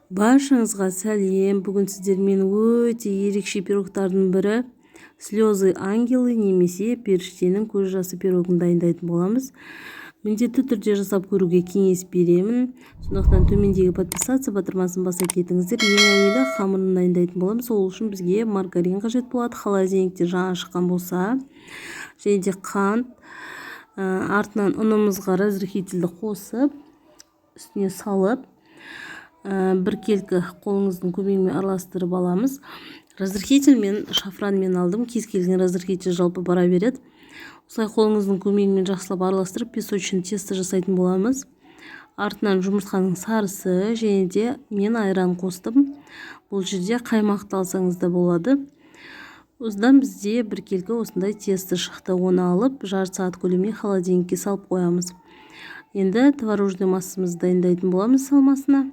Баршаңызға сәлем. Бүгін сіздермен өте ерекше пирогтардың бірі слезы ангелы немесе періштенің көз жасы пирогын дайындайтын боламыз. Міндетті түрде жасап көруге кеңес беремін. Сондықтан төмендегі подписаться батырмасын баса кетіңіздер. Ең әуелі қамырын дайындайтын боламыз. Ол үшін бізге маргарин қажет болады. Холодильникте жаңа шыққан болса, және де қант, артынан ұнымызға разрыхительді қосып, үстіне салып, біркелкі қолыңыздың көмегімен араластырып аламыз. Разрыхитель мен шафранмен алдым. Кез келген разрыхитель жалпы бара береді. Осылай қолыңыздың көмегімен жақсылап араластырып песочный тесто жасайтын боламыз. Артынан жұмыртқаның сарысы және де мен айран қостым. Бұл жерде қаймақты алсаңыз да болады. Осыдан бізде біркелкі осындай тесто шықты. Оны алып жарты сағат көлемінде холодильникке салып қоямыз. Енді творожный массамызды дайындайтын боламыз салмасына.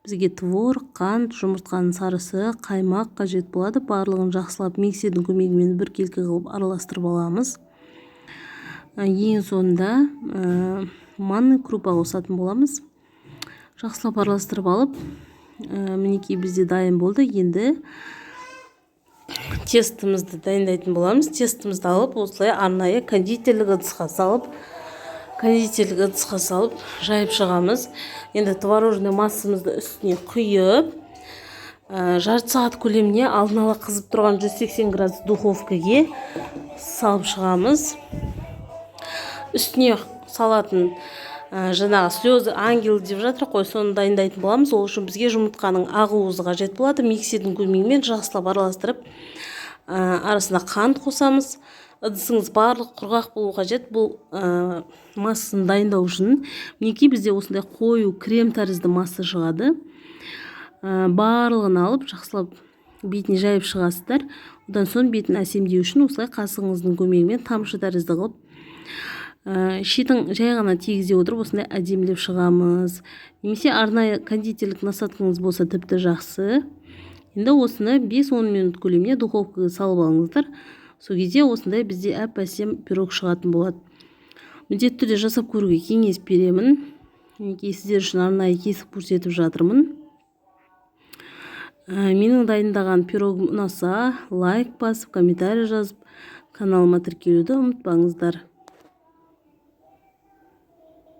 Бізге творог, қант, жұмыртқаның сарысы, қаймақ қажет болады. Барлығын жақсылап миксердің көмегімен біркелкі қылып араластырып аламыз. Ең соңында манный крупа қосатын боламыз. Жақсылап араластырып алып, мінекей бізде дайын болды. Енді тестімізді дайындайтын боламыз. Тестімізді алып, осылай арнайы кондитерлік ыдысқа салып, жайып шығамыз. Енді творожный массамызды үстіне құйып, жарты сағат көлеміне алдын ала қызып тұрған 180 градус духовкаге салып шығамыз. Үстіне салатын жаңағы слезы ангел деп жатыр қой, соны дайындайтын боламыз. Ол үшін бізге жұмыртқаның ақ уызы қажет болады. Миксердің көмегімен жақсылап араластырып, арасына қант қосамыз. Ыдысыңыз барлық құрғақ болу қажет. Бұл массаны дайындау үшін мінекей бізде осындай қою крем тәрізді масса шығады. Барлығын алып жақсылап бетіне жайып шығасыздар. Одан соң бетін әсемдеу үшін осылай қасығыңыздың көмегімен тамшы тәрізді қылып, шетін жай ғана тигізе отырып осындай әдемілеп шығамыз. Немесе арнайы кондитерлік насадкаңыз болса тіпті жақсы. Енді осыны 5-10 минут көлеміне духовкаға салып алыңыздар. Сол кезде осындай бізде әп-әсем пирог шығатын болады. Міндетті түрде жасап көруге кеңес беремін. Сіздер үшін арнайы кесіп көрсетіп жатырмын. Менің дайындаған пирогым ұнаса, лайк басып, комментарий жазып, каналыма тіркелуді ұмытпаңыздар.